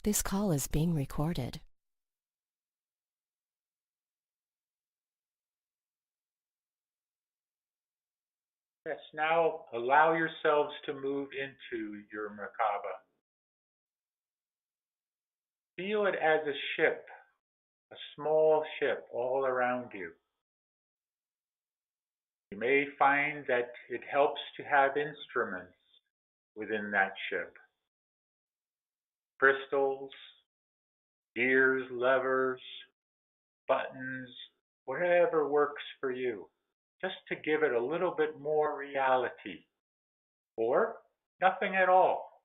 This call is being recorded. Yes, now allow yourselves to move into your Merkaba. Feel it as a ship, a small ship all around you. You may find that it helps to have instruments within that ship. Crystals, gears, levers, buttons, whatever works for you, just to give it a little bit more reality, or nothing at all,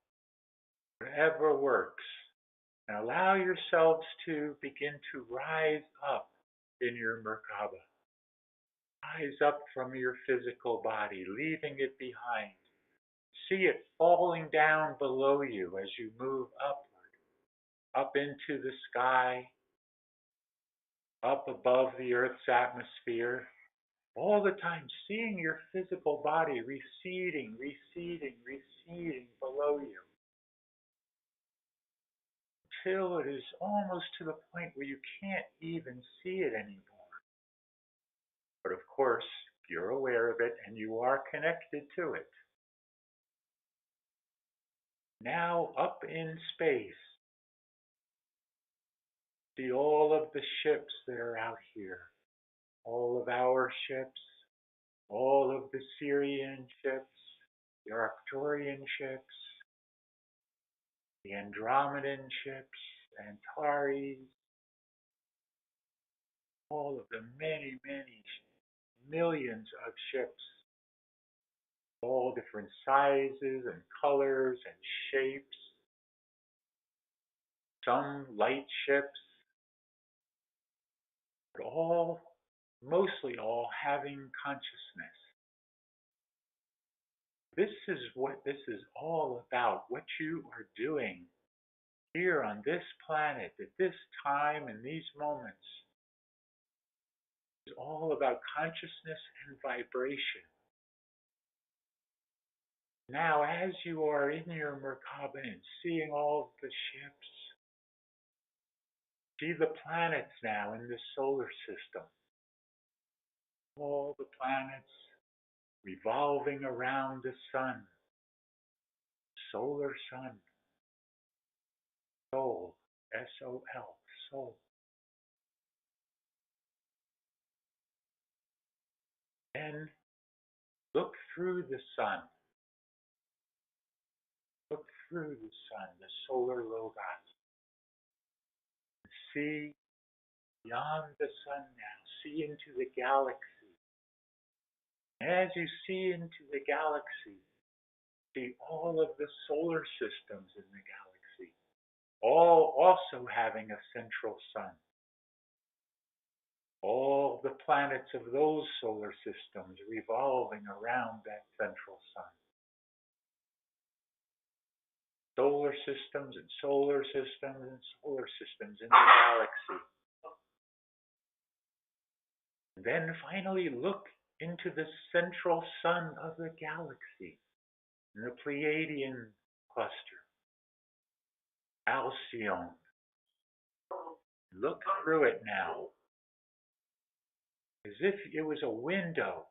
whatever works. And allow yourselves to begin to rise up in your Merkaba. Rise up from your physical body, leaving it behind. See it falling down below you as you move upward, up into the sky, up above the Earth's atmosphere, all the time seeing your physical body receding, receding, receding below you, until it is almost to the point where you can't even see it anymore. But of course, you're aware of it and you are connected to it. Now up in space, see all of the ships that are out here, all of our ships, all of the Syrian ships, the Arcturian ships, the Andromedan ships, Antares, all of the many, many millions of ships, all different sizes and colors and shapes, some light ships, but all, mostly all, having consciousness. This is what this is all about, what you are doing here on this planet at this time in these moments. It's all about consciousness and vibration. Now, as you are in your Merkaba and seeing all the ships, see the planets now in the solar system. All the planets revolving around the sun, solar sun, soul, S-O-L, soul. Then look through the sun. Look through the sun, the solar logos. See beyond the sun now. See into the galaxy. As you see into the galaxy, see all of the solar systems in the galaxy, all also having a central sun. All the planets of those solar systems revolving around that central sun. Solar systems and solar systems and solar systems in the galaxy. And then finally look into the central sun of the galaxy, in the Pleiadian cluster, Alcyone. Look through it now, as if it was a window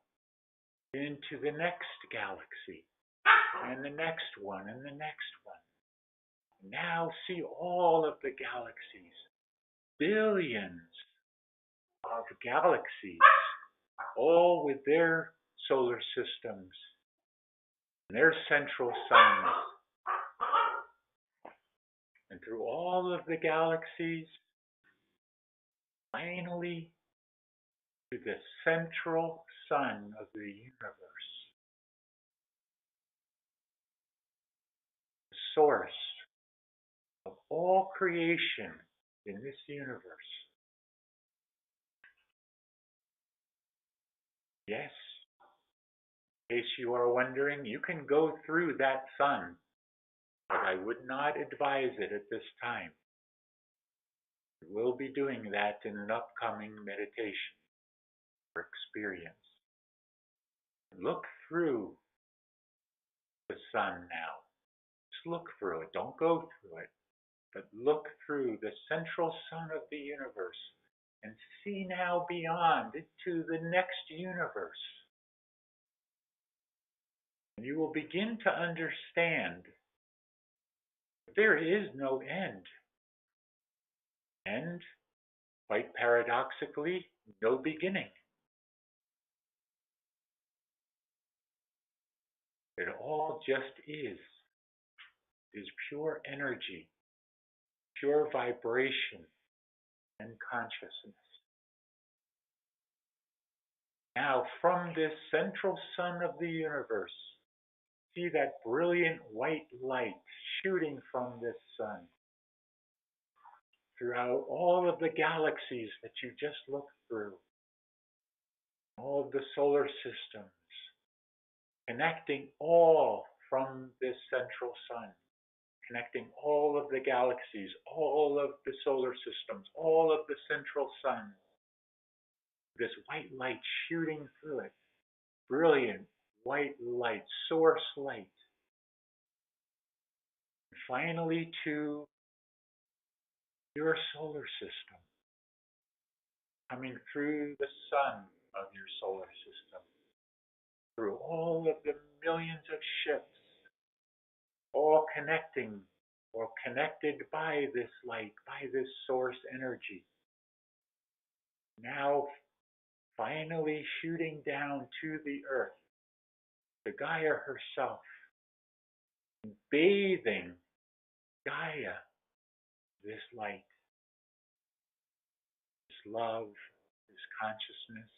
into the next galaxy, and the next one, and the next one. Now see all of the galaxies, billions of galaxies, all with their solar systems, and their central suns. And through all of the galaxies, finally to the central sun of the universe, the source of all creation in this universe. Yes, in case you are wondering, you can go through that sun, but I would not advise it at this time. We'll be doing that in an upcoming meditation or experience. Look through the sun now. Just look through it. Don't go through it. but look through the central sun of the universe and see now beyond into the next universe. And you will begin to understand that there is no end. And, quite paradoxically, no beginning. It all just is pure energy, pure vibration, and consciousness. Now, from this central sun of the universe, see that brilliant white light shooting from this sun throughout all of the galaxies that you just looked through, all of the solar systems, connecting all from this central sun, connecting all of the galaxies, all of the solar systems, all of the central sun, this white light shooting through it, brilliant white light, source light. And finally to your solar system, coming through the sun of your solar system, through all of the millions of ships, all connecting or connected by this light, by this source energy. Now finally shooting down to the earth, to Gaia herself, bathing Gaia, this light, this love, this consciousness,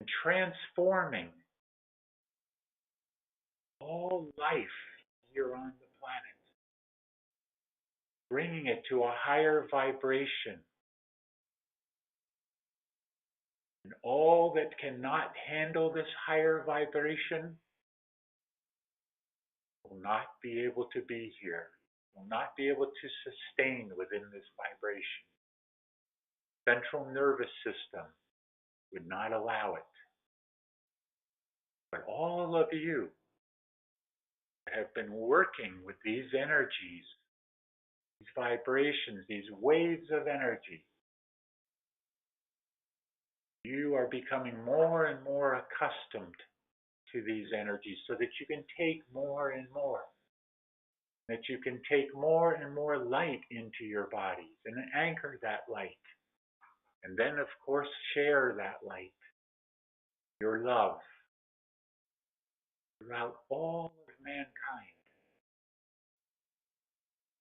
and transforming all life here on the planet, bringing it to a higher vibration. And all that cannot handle this higher vibration will not be able to be here, will not be able to sustain within this vibration. Central nervous system would not allow it. But all of you have been working with these energies, these vibrations, these waves of energy. You are becoming more and more accustomed to these energies so that you can take more and more. That you can take more and more light into your bodies and anchor that light. And then, of course, share that light, your love, throughout all of mankind.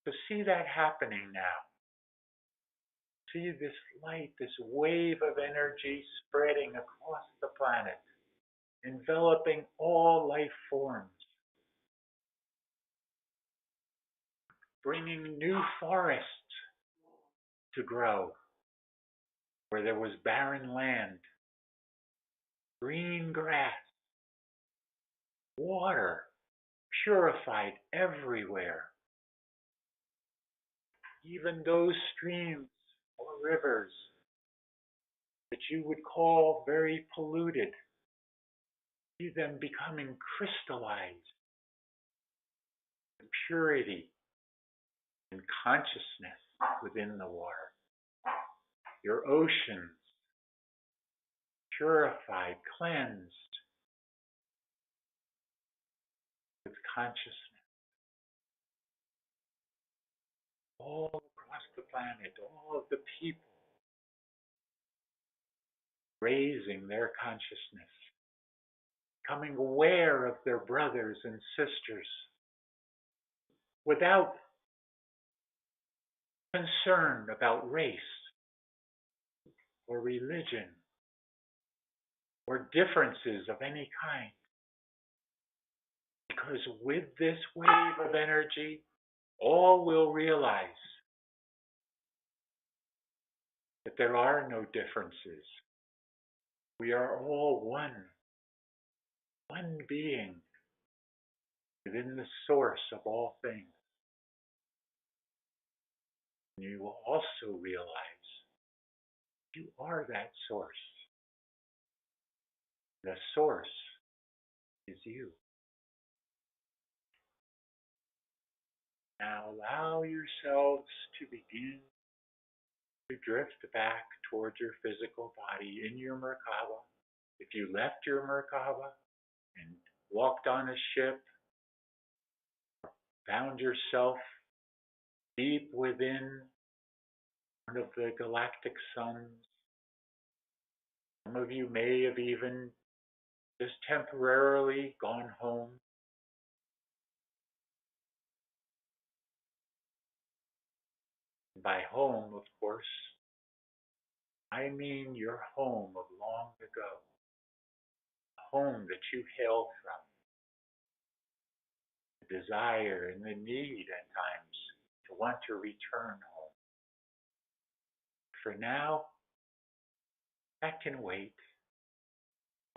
So see that happening now. See this light, this wave of energy spreading across the planet, enveloping all life forms, bringing new forests to grow where there was barren land, green grass, water purified everywhere. Even those streams or rivers that you would call very polluted, see them becoming crystallized in purity and consciousness within the water. Your oceans purified, cleansed with consciousness. All across the planet, all of the people raising their consciousness, becoming aware of their brothers and sisters without concern about race or religion or differences of any kind. Because with this wave of energy, all will realize that there are no differences. We are all one being within the source of all things. And you will also realize you are that source. The source is you. Now allow yourselves to begin to drift back towards your physical body in your Merkaba. If you left your Merkaba and walked on a ship, found yourself deep within one of the galactic suns, some of you may have even just temporarily gone home. By home, of course, I mean your home of long ago, a home that you hail from, the desire and the need at times to want to return home. For now, that can wait.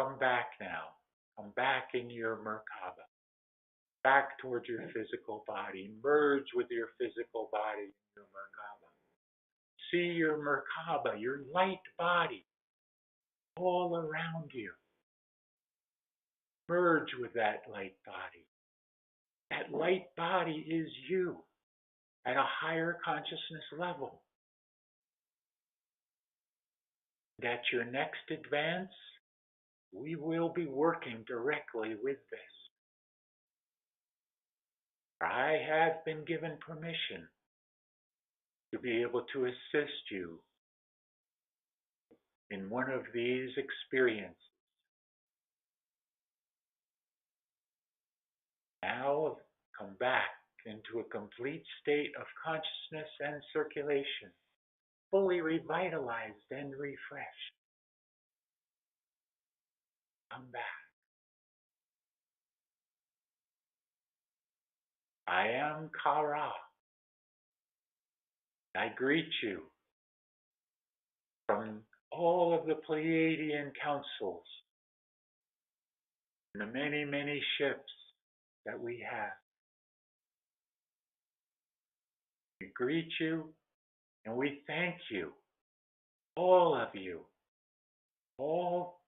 Come back now. Come back in your Merkaba. Back towards your physical body. Merge with your physical body in your Merkaba. See your Merkaba, your light body, all around you. Merge with that light body. That light body is you at a higher consciousness level. And at your next advance, we will be working directly with this. I have been given permission to be able to assist you in one of these experiences. Now come back into a complete state of consciousness and circulation, fully revitalized and refreshed. Come back. I am Kara. I greet you from all of the Pleiadian councils and the many, many ships that we have. We greet you and we thank you, all of you, all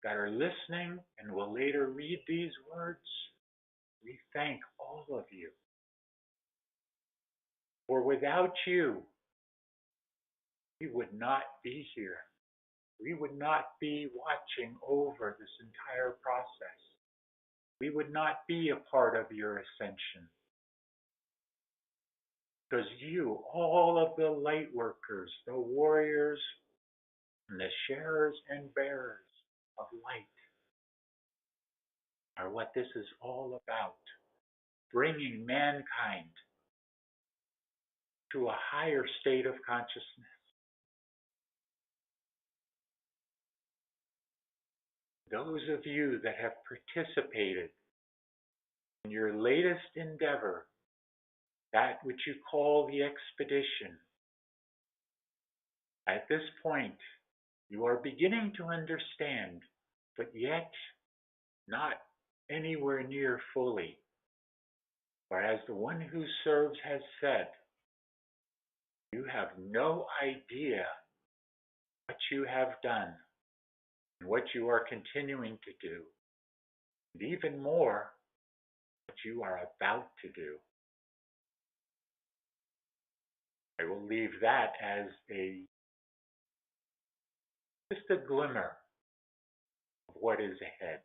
that are listening and will later read these words. We thank all of you. For without you, we would not be here. We would not be watching over this entire process. We would not be a part of your ascension. Because you, all of the light workers, the warriors, and the sharers and bearers of light, are what this is all about. Bringing mankind to a higher state of consciousness. Those of you that have participated in your latest endeavor, that which you call the expedition, at this point, you are beginning to understand, but yet not anywhere near fully. For as the one who serves has said, you have no idea what you have done and what you are continuing to do, and even more, what you are about to do. I will leave that as just a glimmer of what is ahead.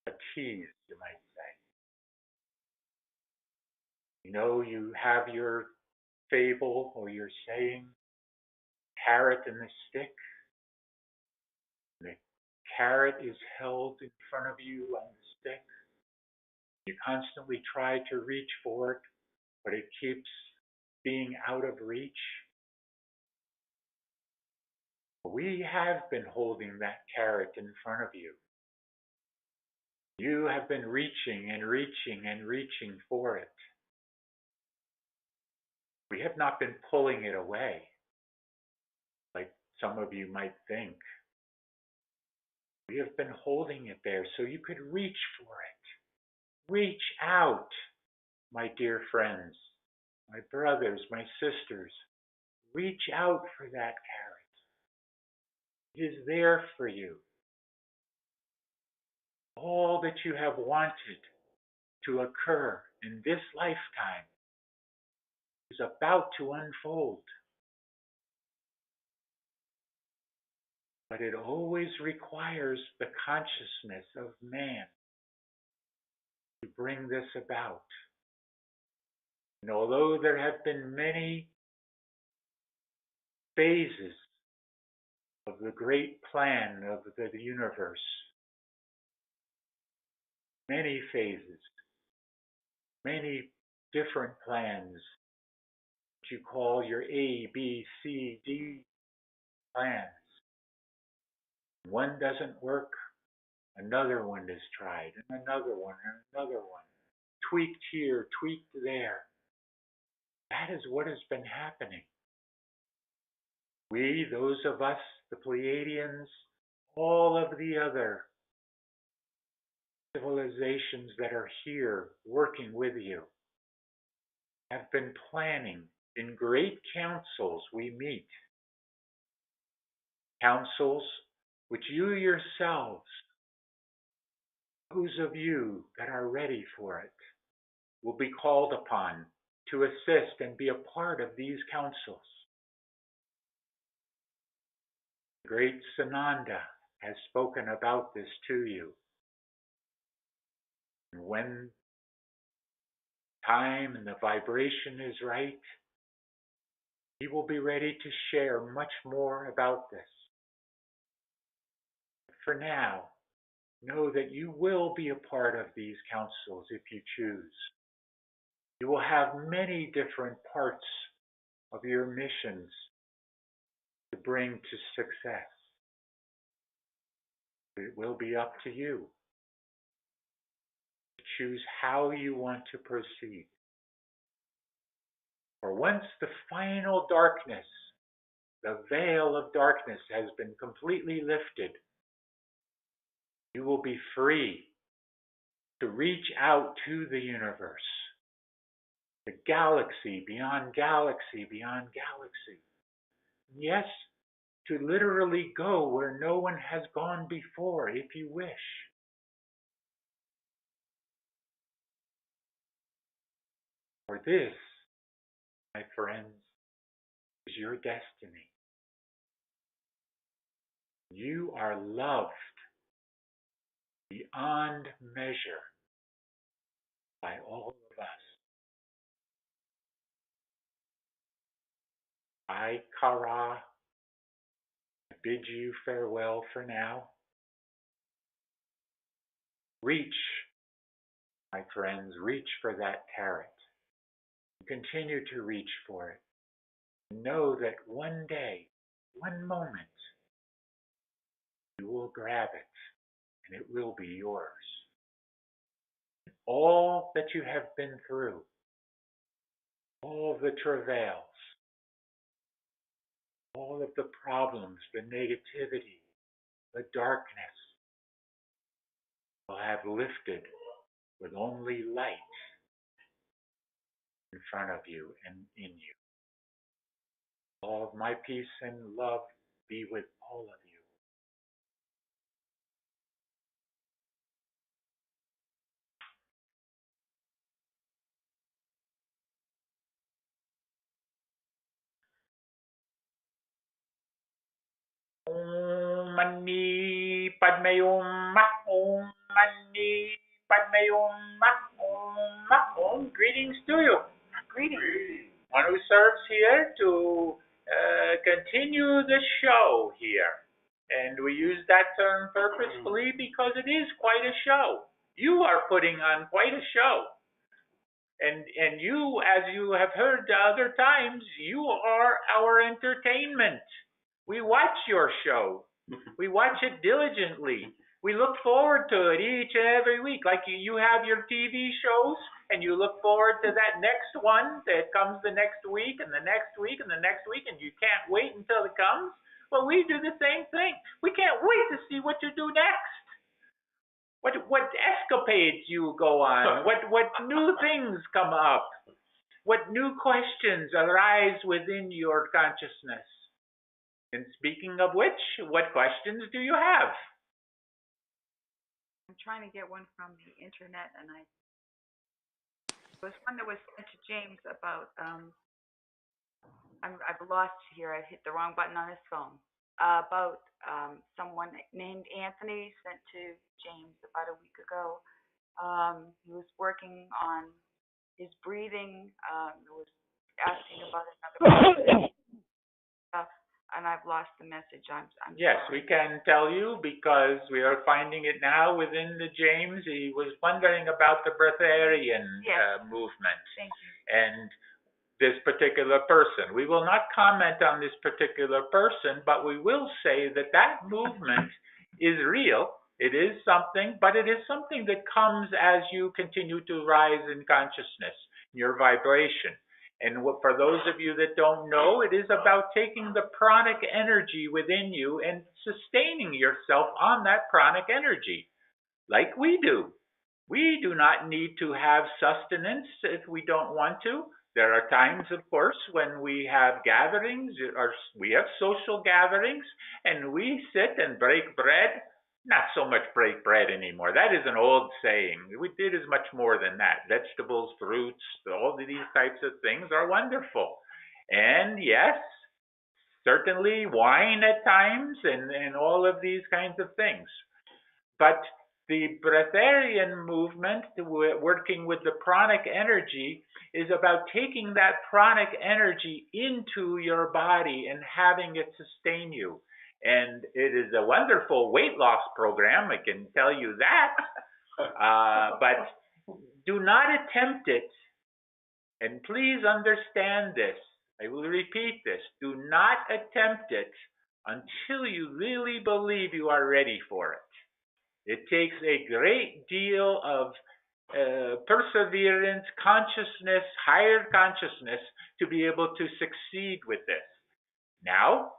A tease, you might say. You know, you have your fable or your saying, carrot and the stick. The carrot is held in front of you on the stick. You constantly try to reach for it, but it keeps being out of reach. We have been holding that carrot in front of you. You have been reaching and reaching and reaching for it. We have not been pulling it away, like some of you might think. We have been holding it there so you could reach for it. Reach out, my dear friends, my brothers, my sisters. Reach out for that carrot. It is there for you. All that you have wanted to occur in this lifetime is about to unfold. But it always requires the consciousness of man to bring this about. And although there have been many phases of the great plan of the universe, many phases, many different plans, what you call your A, B, C, D plans. One doesn't work, another one is tried, and another one, and another one. Tweaked here, tweaked there. That is what has been happening. We, those of us, the Pleiadians, all of the other civilizations that are here working with you, have been planning in great councils we meet. Councils which you yourselves, those of you that are ready for it, will be called upon to assist and be a part of these councils. The great Sananda has spoken about this to you. And when time and the vibration is right, he will be ready to share much more about this. For now, know that you will be a part of these councils if you choose. You will have many different parts of your missions to bring to success. It will be up to you to choose how you want to proceed. For once the final darkness, the veil of darkness has been completely lifted, you will be free to reach out to the universe, the galaxy beyond galaxy beyond galaxy. Yes, to literally go where no one has gone before, if you wish. For this, my friends, is your destiny. You are loved beyond measure by all of us. I, Kara, bid you farewell for now. Reach, my friends, reach for that carrot. Continue to reach for it. Know that one day, one moment, you will grab it and it will be yours. All that you have been through, all the travails, all of the problems, the negativity, the darkness, will have lifted with only light in front of you and in you. All of my peace and love be with all of you. Om Mani Padme Hum. Om Mani Padme Hum. Om. Greetings to you. Greetings. One who serves here to continue the show here. And we use that term purposefully because it is quite a show. You are putting on quite a show. And you, as you have heard other times, you are our entertainment. We watch your show. We watch it diligently. We look forward to it each and every week. Like you have your TV shows, and you look forward to that next one that comes the next week, and the next week, and the next week, and you can't wait until it comes. Well, we do the same thing. We can't wait to see what you do next. What escapades you go on. What new things come up. What new questions arise within your consciousness. And speaking of which, what questions do you have? I'm trying to get one from the internet, and There was one that was sent to James about, I've lost here. I hit the wrong button on his phone. About someone named Anthony sent to James about a week ago. He was working on his breathing. He was asking about another stuff, and I've lost the message. I'm Yes, sorry. we can tell you because we are finding it now within the James. He was wondering about the Breatharian Yes. movement Thank you. and this particular person. We will not comment on this particular person, but we will say that that movement is real. It is something, but it is something that comes as you continue to rise in consciousness, your vibration. And for those of you that don't know, it is about taking the pranic energy within you and sustaining yourself on that pranic energy, like we do. We do not need to have sustenance if we don't want to. There are times, of course, when we have gatherings, or we have social gatherings, and we sit and break bread. Not so much break bread anymore. That is an old saying. It is much more than that. Vegetables, fruits, all of these types of things are wonderful. And yes, certainly wine at times, and all of these kinds of things. But the breatharian movement, working with the pranic energy, is about taking that pranic energy into your body and having it sustain you. And it is a wonderful weight loss program, I can tell you that. But do not attempt it. And please understand this. I will repeat this. Do not attempt it until you really believe you are ready for it. It takes a great deal of perseverance, consciousness, higher consciousness to be able to succeed with this. Now,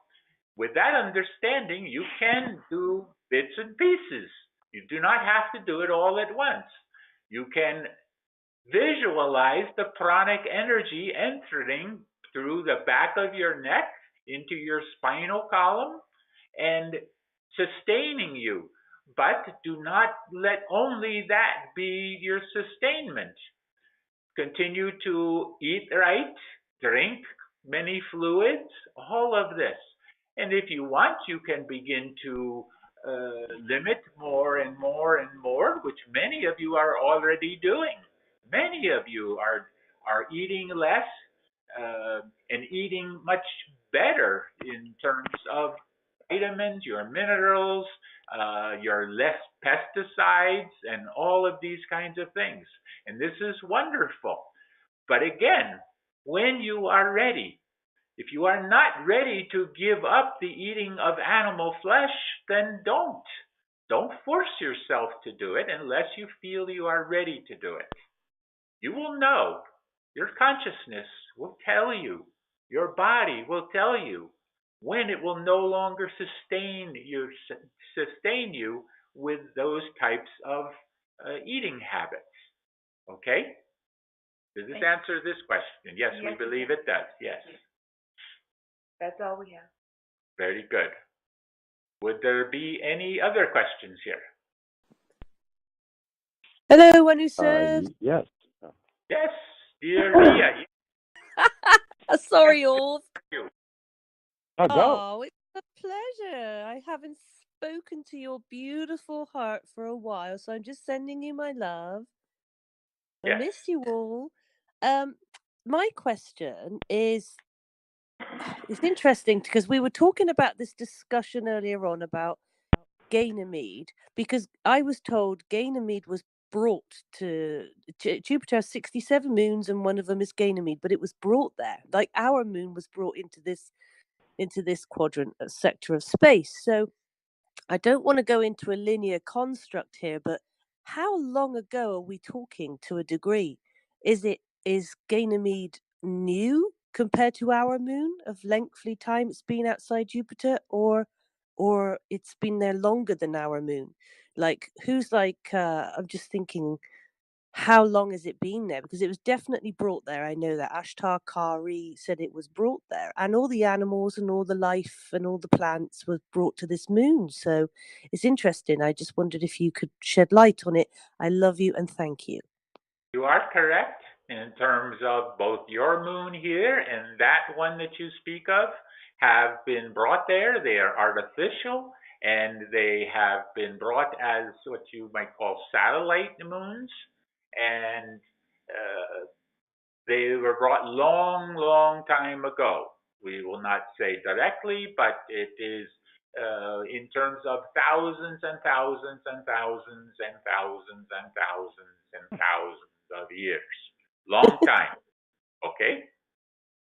with that understanding, you can do bits and pieces. You do not have to do it all at once. You can visualize the pranic energy entering through the back of your neck into your spinal column and sustaining you. But do not let only that be your sustainment. Continue to eat right, drink many fluids, all of this. And if you want, you can begin to limit more and more and more, which many of you are already doing. Many of you are eating less and eating much better in terms of vitamins, your minerals, your less pesticides, and all of these kinds of things. And this is wonderful. But again, when you are ready, if you are not ready to give up the eating of animal flesh, then don't. Don't force yourself to do it unless you feel you are ready to do it. You will know. Your consciousness will tell you. Your body will tell you when it will no longer sustain you with those types of eating habits. Okay? Does this answer this question? Yes, we believe it does. Yes. That's all we have. Very good. Would there be any other questions here? Hello, one who serves. Yes. Yes, dear Mia. Sorry, all. Oh, go. Oh, it's a pleasure. I haven't spoken to your beautiful heart for a while, so I'm just sending you my love. I Yes. miss you all. My question is, it's interesting because we were talking about this discussion earlier on about Ganymede, because I was told Ganymede was brought to Jupiter has 67 moons and one of them is Ganymede, but it was brought there. Like our moon was brought into this quadrant, sector of space. So I don't want to go into a linear construct here, but how long ago are we talking to a degree? Is Ganymede new compared to our moon of lengthy time it's been outside Jupiter, or it's been there longer than our moon? Like I'm just thinking, how long has it been there? Because it was definitely brought there. I know that Ashtar Kari said it was brought there, and all the animals and all the life and all the plants were brought to this moon. So it's interesting. I just wondered if you could shed light on it. I love you and thank you. You are correct. in terms of both your moon here and that one that you speak of have been brought there. They are artificial, and they have been brought as what you might call satellite moons. And they were brought long, long time ago. We will not say directly, but it is in terms of thousands and thousands and thousands and thousands and thousands and thousands of years. Long time. Okay?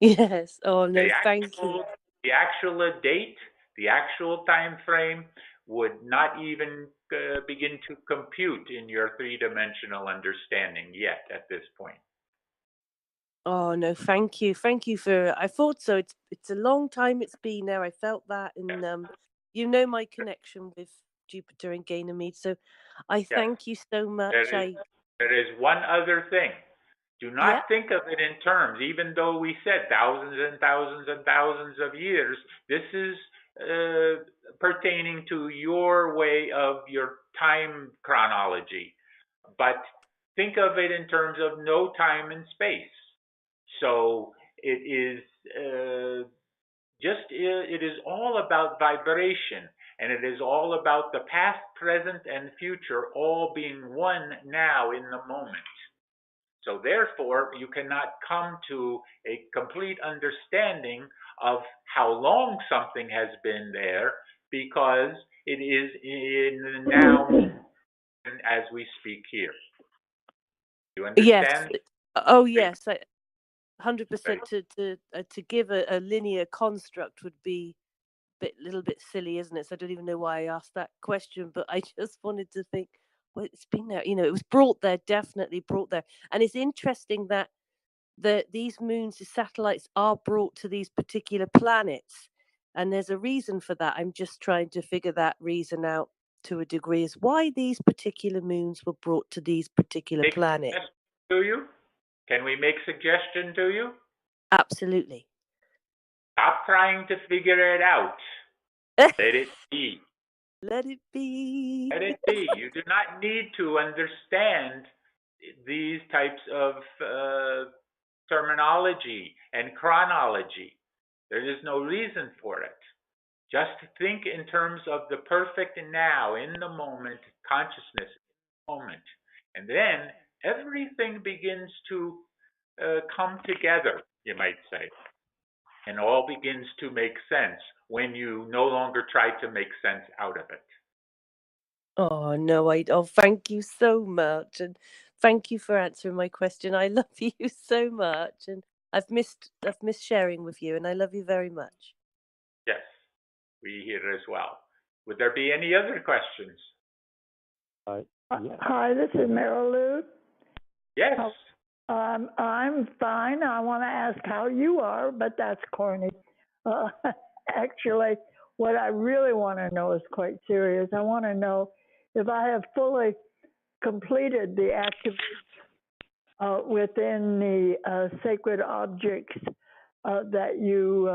Yes. Oh no, The thank you. actual date, the actual time frame would not even begin to compute in your three-dimensional understanding yet at this point. Oh no, thank you. Thank you for I thought so. It's a long time it's been there. I felt that, and you know my connection with Jupiter and Ganymede. So I Yes. thank you so much. There is one other thing. Do Yeah. not think of it in terms, even though we said thousands and thousands and thousands of years, this is pertaining to your way of your time chronology. But think of it in terms of no time and space. So it is it is all about vibration, and it is all about the past, present, and future all being one now in the moment. So therefore, you cannot come to a complete understanding of how long something has been there, because it is in the now as we speak here. You understand? Yes. Oh yes. 100% to give a linear construct would be little bit silly, isn't it? So I don't even know why I asked that question, but I just wanted to think, well, it's been there, it was brought there, definitely brought there. And it's interesting that these moons, the satellites, are brought to these particular planets, and there's a reason for that. I'm just trying to figure that reason out to a degree, is why these particular moons were brought to these particular planets. To you? Can we make suggestion to you? Absolutely. Stop trying to figure it out. Let it be. Let it be. Let it be. You do not need to understand these types of terminology and chronology. There is no reason for it. Just think in terms of the perfect now, in the moment, consciousness, in the moment. And then everything begins to come together, you might say. And all begins to make sense when you no longer try to make sense out of it. Oh no, thank you so much, and thank you for answering my question. I love you so much, and I've missed sharing with you, and I love you very much. Yes, we here as well. Would there be any other questions? Yeah. Hi, this is Marilu. Yes. I'm fine. I want to ask how you are, but that's corny. Uh, Actually, what I really want to know is quite serious. I want to know if I have fully completed the activity within the sacred objects that you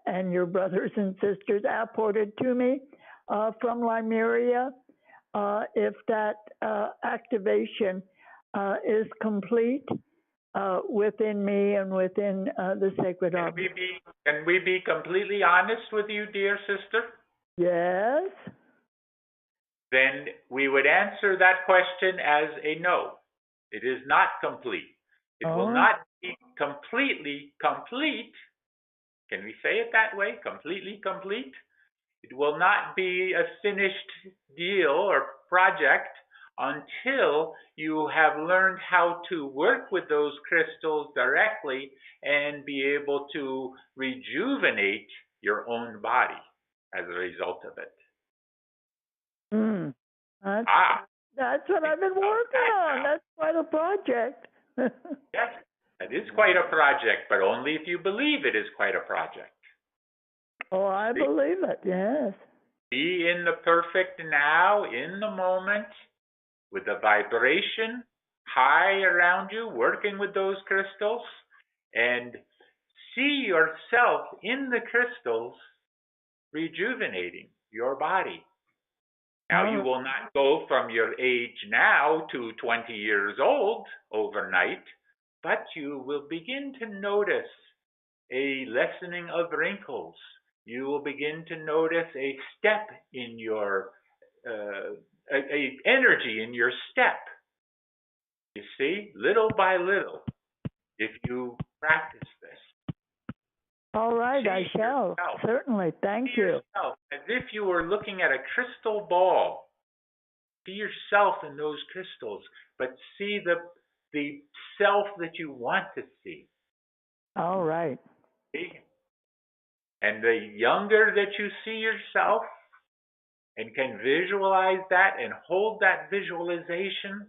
and your brothers and sisters apported to me from Lemuria. If that activation is complete within me and within the sacred object. Can we be completely honest with you, dear sister? Yes. Then we would answer that question as a no. It is not complete. It will not be completely complete. Can we say it that way? Completely complete? It will not be a finished deal or project until you have learned how to work with those crystals directly and be able to rejuvenate your own body as a result of it. That's what I've been working on. That's quite a project. Yes, that is quite a project, but only if you believe it is quite a project. Oh, I believe it, yes. Be in the perfect now, in the moment, with the vibration high around you, working with those crystals, and see yourself in the crystals rejuvenating your body Now, you will not go from your age now to 20 years old overnight, but you will begin to notice a lessening of wrinkles. You will begin to notice a step in your, a energy in your step. You see, little by little, if you practice this. All right, I shall. Yourself. Certainly. Thank See you. yourself as if you were looking at a crystal ball. See yourself in those crystals, but see the self that you want to see. All right. See? And the younger that you see yourself and can visualize that and hold that visualization,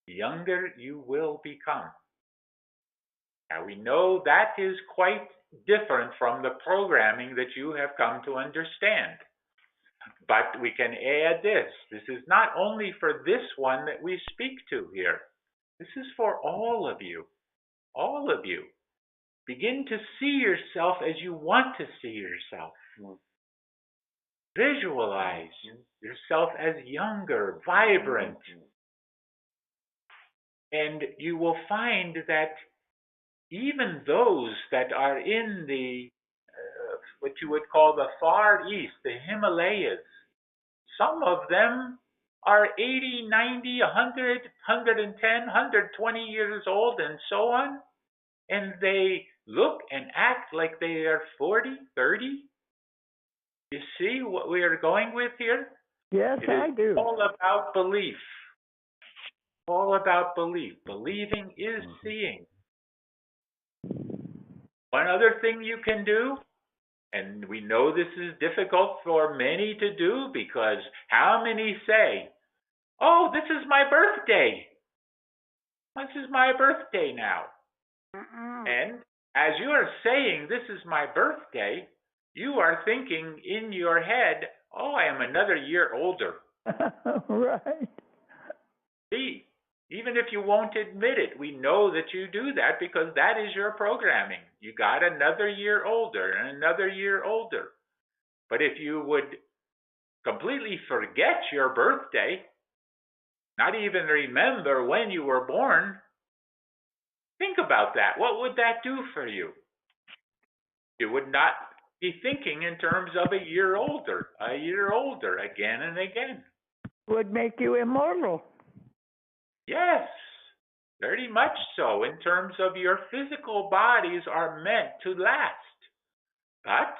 the younger you will become. Now we know that is quite different from the programming that you have come to understand. But we can add this. This is not only for this one that we speak to here. This is for all of you. All of you. Begin to see yourself as you want to see yourself. Visualize yourself as younger, vibrant. And you will find that even those that are in the, what you would call the Far East, the Himalayas, some of them are 80, 90, 100, 110, 120 years old and so on. And they look and act like they are 40, 30. You see what we are going with here? Yes, I do. All about belief. All about belief. Believing is seeing. One other thing you can do, and we know this is difficult for many to do because how many say, oh, this is my birthday. This is my birthday now. And as you are saying, this is my birthday, you are thinking in your head, oh, I am another year older. Right. See, even if you won't admit it, we know that you do that because that is your programming. You got another year older and another year older. But if you would completely forget your birthday, not even remember when you were born, think about that. What would that do for you? You would not be thinking in terms of a year older again and again. Would make you immortal. Yes, very much so, in terms of your physical bodies are meant to last. But,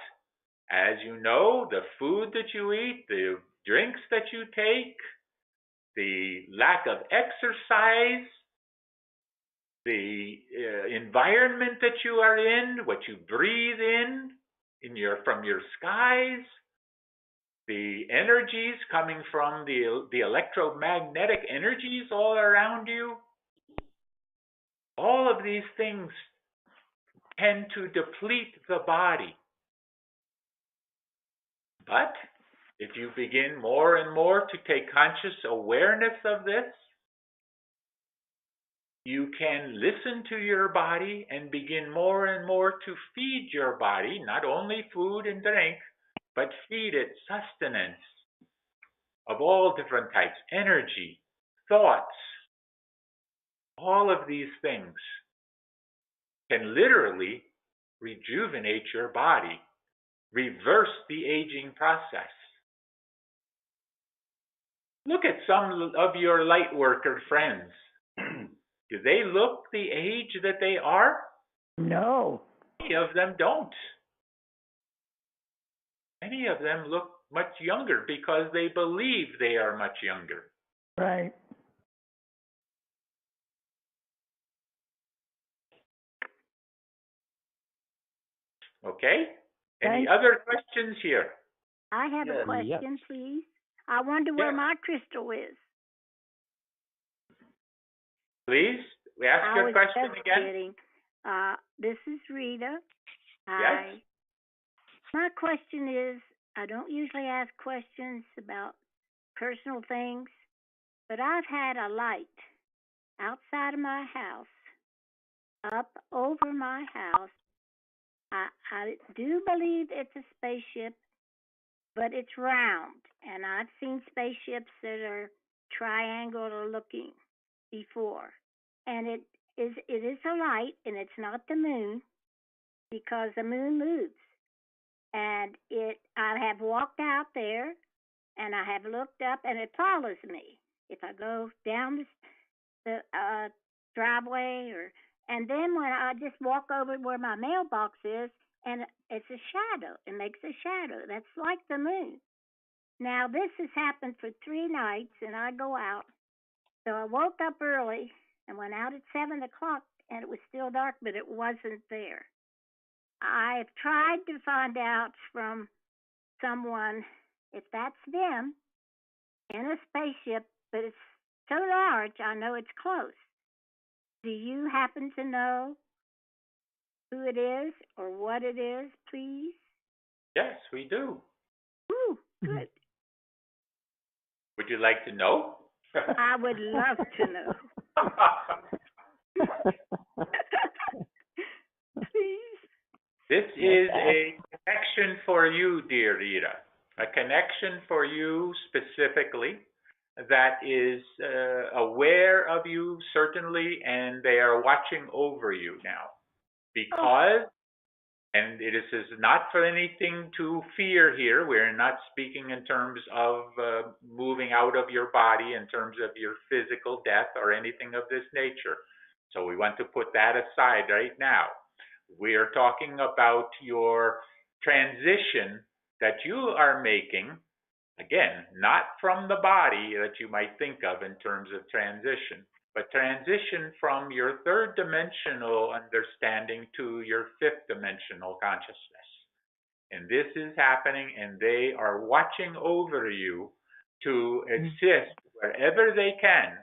as you know, the food that you eat, the drinks that you take, the lack of exercise, the environment that you are in, what you breathe in from your skies, the energies coming from the electromagnetic energies all around you, all of these things tend to deplete the body. But if you begin more and more to take conscious awareness of this, you can listen to your body and begin more and more to feed your body, not only food and drink, but feed it sustenance of all different types, energy, thoughts. All of these things can literally rejuvenate your body, reverse the aging process. Look at some of your light worker friends. Do they look the age that they are? No. Many of them don't. Many of them look much younger because they believe they are much younger. Right. Okay? Any other questions here? I have a question, please. I wonder where my crystal is. Please, we ask your question again. Kidding. This is Rita. Yes. My question is, I don't usually ask questions about personal things, but I've had a light outside of my house, up over my house. I do believe it's a spaceship, but it's round. And I've seen spaceships that are triangular looking before. And it is a light, and it's not the moon, because the moon moves. And I have walked out there, and I have looked up, and it follows me. If I go down the driveway, and then when I just walk over where my mailbox is, and it's a shadow. It makes a shadow. That's like the moon. Now, this has happened for 3 nights, and I go out. So I woke up early and went out at 7 o'clock, and it was still dark, but it wasn't there. I've tried to find out from someone if that's them in a spaceship, but it's so large, I know it's close. Do you happen to know who it is or what it is, please? Yes, we do. Ooh, good. Would you like to know? I would love to know. Please. This is a connection for you, dear Rita. A connection for you specifically that is aware of you, certainly, and they are watching over you now. Because, and it is not for anything to fear here, we're not speaking in terms of moving out of your body, in terms of your physical death or anything of this nature. So we want to put that aside right now. We are talking about your transition that you are making, again, not from the body that you might think of in terms of transition, but transition from your third dimensional understanding to your fifth dimensional consciousness. And this is happening, and they are watching over you to assist wherever they can,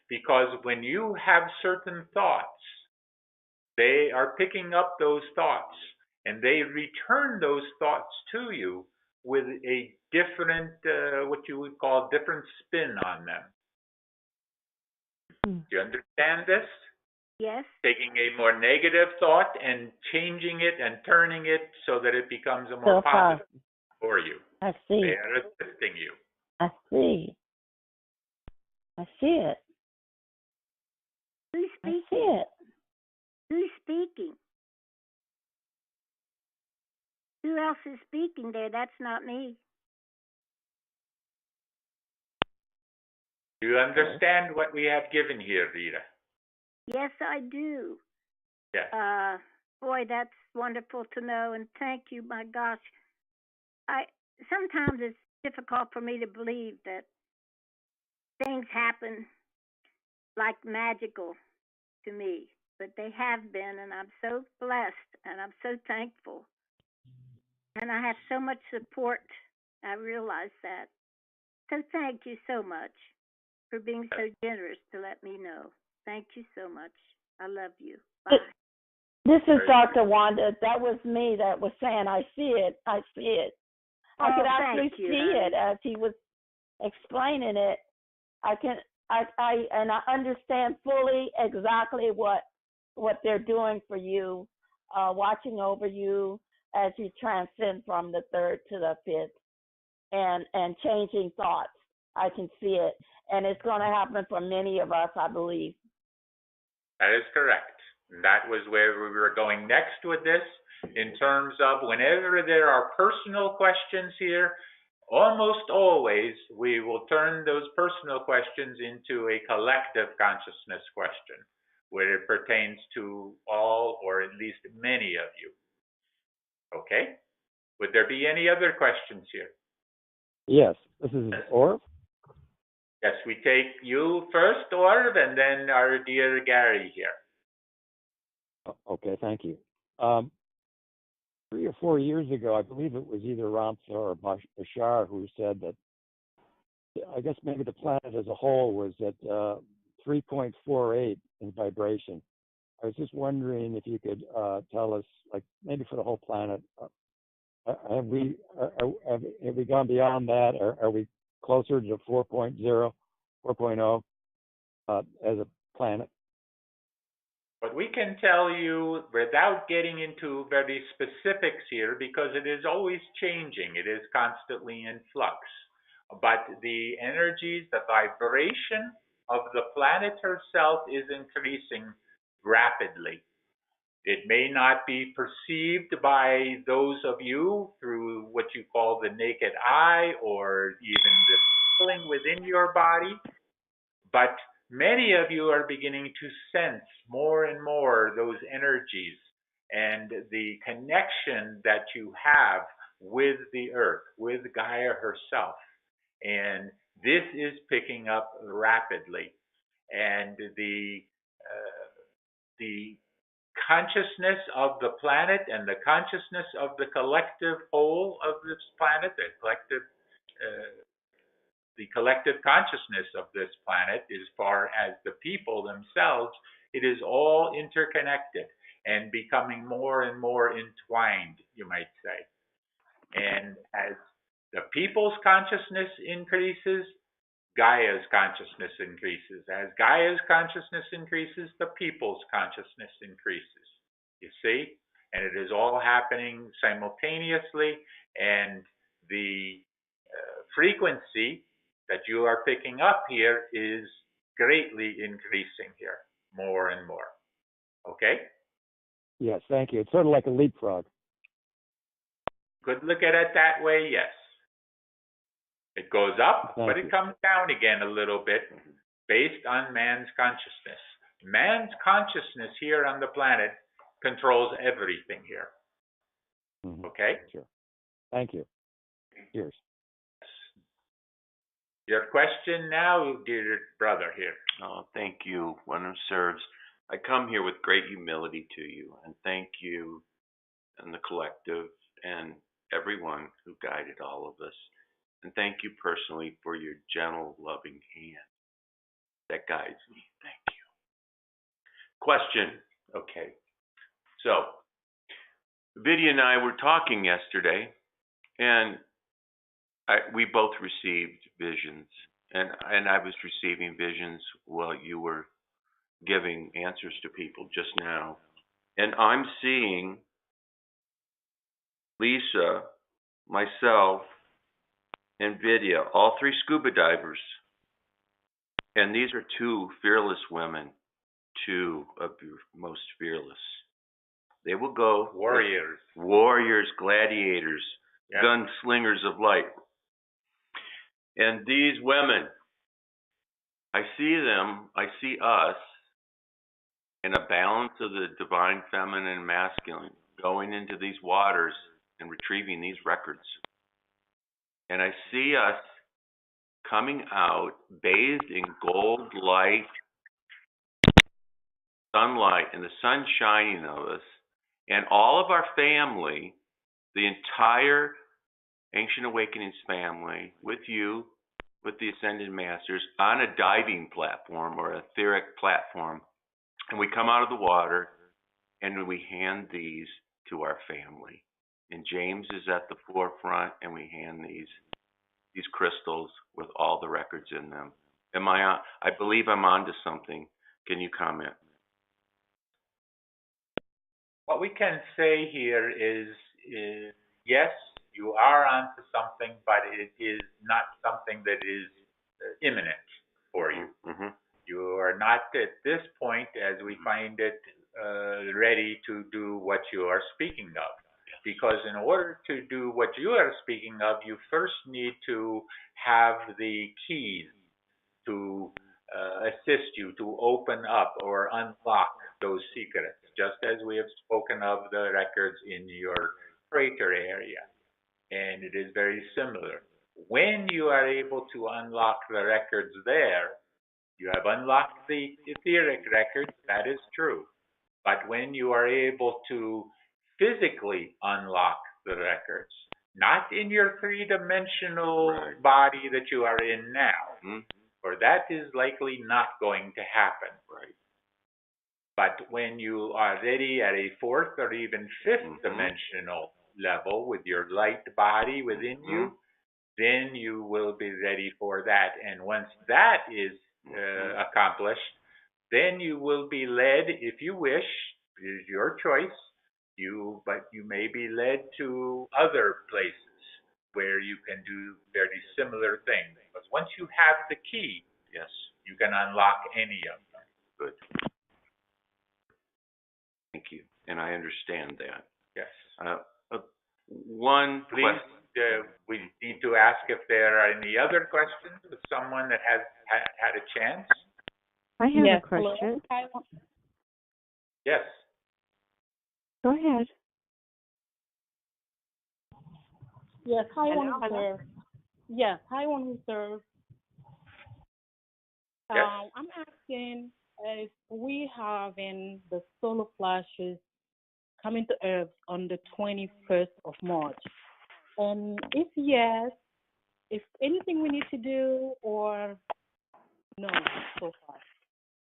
because when you have certain thoughts, they are picking up those thoughts, and they return those thoughts to you with a different, what you would call different spin on them. Do you understand this? Yes. Taking a more negative thought and changing it and turning it so that it becomes a more positive for you. I see. They are assisting you. I see. I see it. Who's I speaking? see it. Who's speaking? Who else is speaking there? That's not me. Do you understand what we have given here, Rita? Yes, I do. Yes. Boy, that's wonderful to know, and thank you. My gosh, sometimes it's difficult for me to believe that things happen like magical to me, but they have been, and I'm so blessed, and I'm so thankful, and I have so much support. I realize that. So thank you so much for being so generous to let me know. Thank you so much. I love you. Bye. This is Dr. Wanda. That was me that was saying, I see it. I see it. I could actually see it as he was explaining it. I understand fully exactly what they're doing for you, watching over you as you transcend from the third to the fifth, and changing thoughts. I can see it, and it's going to happen for many of us, I believe. That is correct. That was where we were going next with this, in terms of whenever there are personal questions here, almost always we will turn those personal questions into a collective consciousness question, where it pertains to all or at least many of you. Okay? Would there be any other questions here? Yes, this is Orv. Yes, we take you first, Orv, and then our dear Gary here. Okay, thank you. 3 or 4 years ago, I believe it was either Ramtha or Bashar who said that, I guess maybe the planet as a whole was at 3.48 in vibration. I was just wondering if you could tell us, like maybe for the whole planet, have we gone beyond that, or are we closer to 4.0 as a planet? But we can tell you without getting into very specifics here because it is always changing. It is constantly in flux. But the energies, the vibration of the planet herself is increasing rapidly. It may not be perceived by those of you through what you call the naked eye or even the feeling within your body, but many of you are beginning to sense more and more those energies and the connection that you have with the earth, with Gaia herself. And this is picking up rapidly. And the consciousness of the planet and the consciousness of the collective whole of this planet, the collective consciousness of this planet, as far as the people themselves, it is all interconnected and becoming more and more entwined, you might say. And as the people's consciousness increases, Gaia's consciousness increases. As Gaia's consciousness increases, the people's consciousness increases. You see? And it is all happening simultaneously, and the frequency that you are picking up here is greatly increasing here, more and more. Okay? Yes, thank you. It's sort of like a leapfrog. Could look at it that way, yes. It goes up, Thank but you. it comes down again a little bit based on man's consciousness. Man's consciousness here on the planet controls everything here. Mm-hmm. Okay? Sure. Thank you. Cheers. Your question now, dear brother here. Oh, thank you, one who serves. I come here with great humility to you, and thank you and the collective and everyone who guided all of us. And thank you personally for your gentle, loving hand that guides me. Thank you. Question. Okay. So, Vidya and I were talking yesterday, and we both received visions. And I was receiving visions while you were giving answers to people just now. And I'm seeing Lisa, myself, and Vidya, all three scuba divers. And these are two fearless women, two of your most fearless. They will go Warriors. Warriors, gladiators, Yep. gunslingers of light. And these women, I see them, I see us in a balance of the divine feminine and masculine, going into these waters and retrieving these records. And I see us coming out bathed in gold light, sunlight, and the sun shining on us, and all of our family, the entire Ancient Awakenings family, with you, with the Ascended Masters, on a diving platform or etheric platform. And we come out of the water and we hand these to our family. And James is at the forefront, and we hand these crystals with all the records in them. Am I on? I believe I'm onto something. Can you comment? What we can say here is yes, you are onto something, but it is not something that is imminent for you. Mm-hmm. You are not at this point, as we find it, ready to do what you are speaking of. Because in order to do what you are speaking of, you first need to have the keys to assist you to open up or unlock those secrets, just as we have spoken of the records in your crater area. And it is very similar. When you are able to unlock the records there, you have unlocked the etheric records, that is true. But when you are able to physically unlock the records, not in your three-dimensional body that you are in now, for that is likely not going to happen. Right. But when you are ready at a fourth or even fifth dimensional level with your light body within you, then you will be ready for that. And once that is accomplished, then you will be led, if you wish, it is your choice, but you may be led to other places where you can do very similar things. But once you have the key, Yes. you can unlock any of them. Good. Thank you. And I understand that. Yes. One Please, question. we need to ask if there are any other questions with someone that has had a chance. I have Yes. a question. Yes. Go ahead. Yes, hi, Hello, one who hello. serves. Yes, hi, one who serves. Yes. I'm asking if we having the solar flashes coming to Earth on the 21st of March, and if yes, if anything we need to do or no so far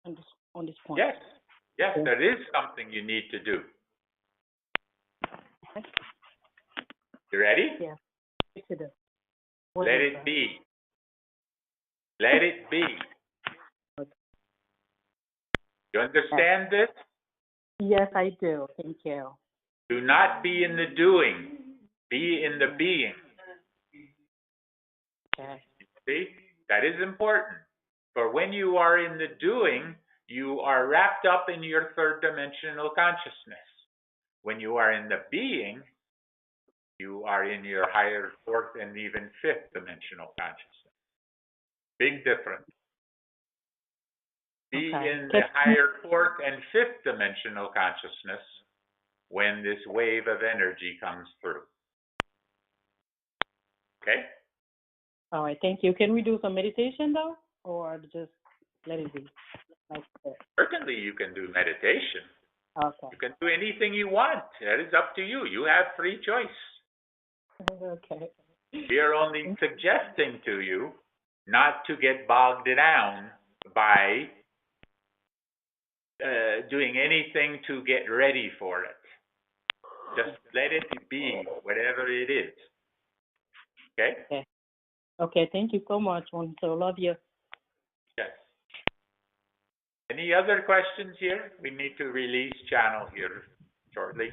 on this point. Yes. Yes, there is something you need to do. You ready? Yeah. To do. Let it be. Let it be. You understand this? Yes, I do. Thank you. Do not be in the doing. Be in the being. Okay. See? That is important. For when you are in the doing, you are wrapped up in your third dimensional consciousness. When you are in the being, you are in your higher fourth and even fifth dimensional consciousness. Big difference. Be Okay. in the higher fourth and fifth dimensional consciousness when this wave of energy comes through. Okay? All right. Thank you. Can we do some meditation though, or just let it be like that? Certainly you can do meditation. Okay. You can do anything you want. That is up to you. You have free choice. Okay. We are only suggesting to you not to get bogged down by doing anything to get ready for it. Just let it be, whatever it is. Okay? Okay. Thank you so much. So love you. Yes. Any other questions here? We need to release channel here shortly.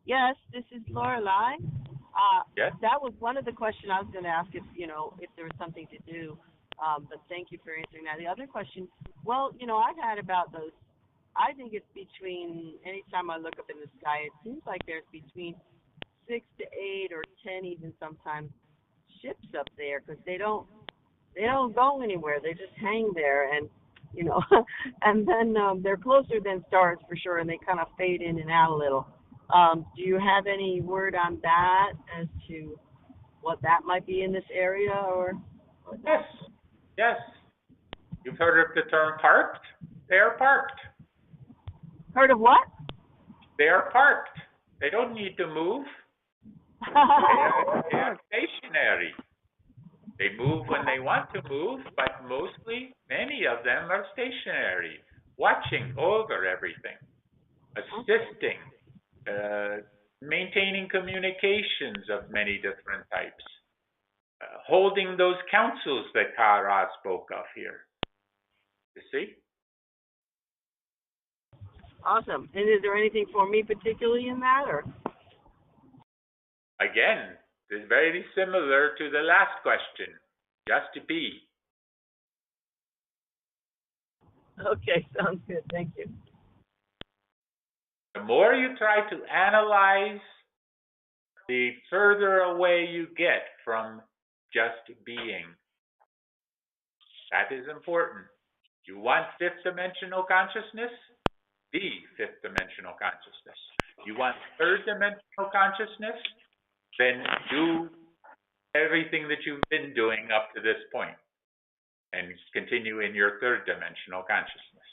Yes, this is Lorelei. Yes. That was one of the questions I was going to ask if there was something to do. But thank you for answering that. The other question, well, I've had about those. I think it's between, anytime I look up in the sky, it seems like there's between 6 to 8 or 10 even sometimes ships up there because they don't go anywhere. They just hang there and, and then they're closer than stars for sure, and they kind of fade in and out a little. Do you have any word on that as to what that might be in this area or? Yes. Yes. You've heard of the term parked? They are parked. Heard of what? They are parked. They don't need to move. They are stationary. They move when they want to move, but mostly, many of them are stationary, watching over everything, assisting, maintaining communications of many different types, holding those councils that Kara spoke of here. You see? Awesome. And is there anything for me particularly in that, or? Again, it's very similar to the last question. Just be. Okay, sounds good. Thank you. The more you try to analyze, the further away you get from just being. That is important. You want fifth dimensional consciousness? Be fifth dimensional consciousness. You want third dimensional consciousness? Then do everything that you've been doing up to this point and continue in your third dimensional consciousness.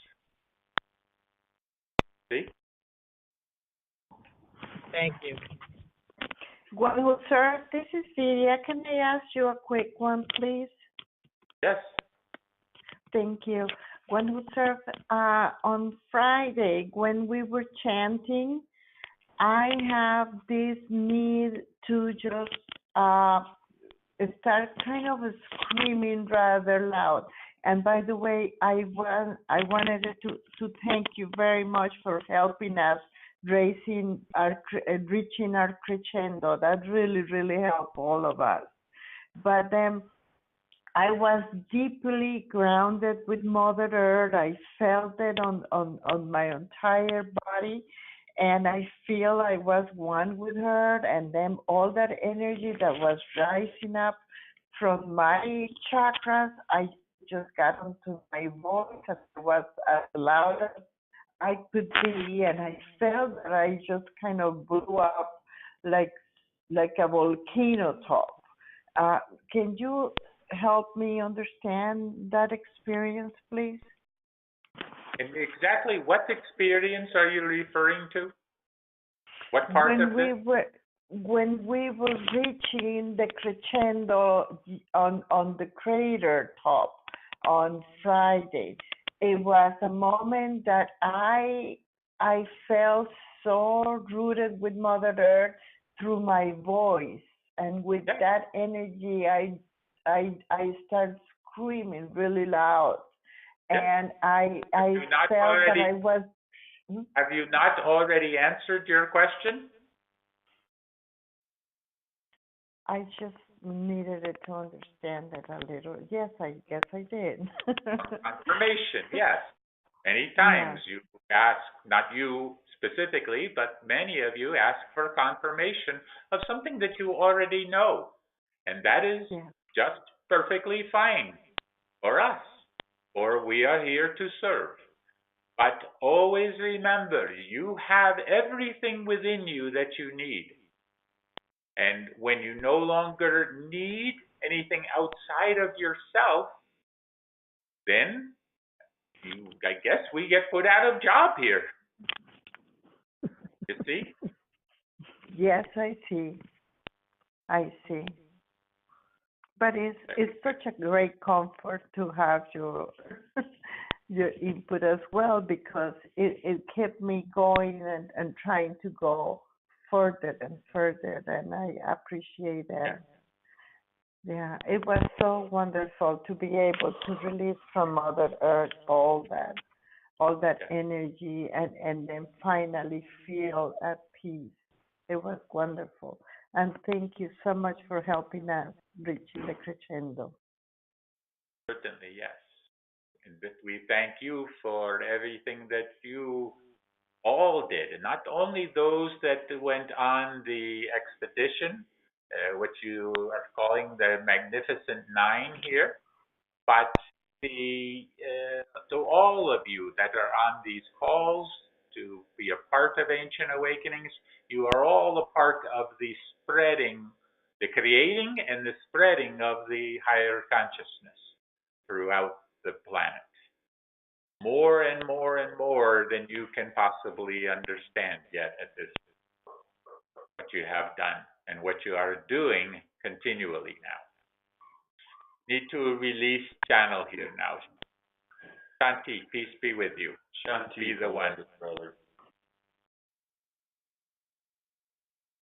See? Thank you. One who serves, this is Lydia. Can I ask you a quick one, please? Yes. Thank you. One who served on Friday when we were chanting, I have this need to just start kind of screaming rather loud. And by the way, I wanted to thank you very much for helping us reaching our crescendo. That really helped all of us. But I was deeply grounded with Mother Earth. I felt it on my entire body, and I feel I was one with her. And then all that energy that was rising up from my chakras, I just got onto my voice, and it was as loud as I could be, and I felt that I just kind of blew up like a volcano top. Can you help me understand that experience, please? And exactly what experience are you referring to? What part of this? When we were reaching the crescendo on the crater top on Friday, it was a moment that I felt so rooted with Mother Earth through my voice, and with that energy, I started screaming really loud, and I felt that I was. Have you not already answered your question? I just needed it to understand it a little. Yes, I guess I did. Confirmation, yes. Many times you ask, not you specifically, but many of you ask for confirmation of something that you already know. And that is just perfectly fine for us, for we are here to serve. But always remember, you have everything within you that you need. And when you no longer need anything outside of yourself, then I guess we get put out of job here. You see? Yes, I see. I see. But it's such a great comfort to have your your input as well, because it kept me going and trying to go further and further, and I appreciate that. Yeah, it was so wonderful to be able to release from Mother Earth all that energy, and then finally feel at peace. It was wonderful. And thank you so much for helping us reach the crescendo. Certainly, yes. And we thank you for everything that you all did, and not only those that went on the expedition, which you are calling the Magnificent Nine here, but to all of you that are on these calls to be a part of Ancient Awakenings, you are all a part of the spreading, the creating and the spreading of the higher consciousness throughout the planet. More and more and more than you can possibly understand yet at this, what you have done and what you are doing continually now. Need to release channel here now. Shanti, peace be with you. Shanti, be the one. brother.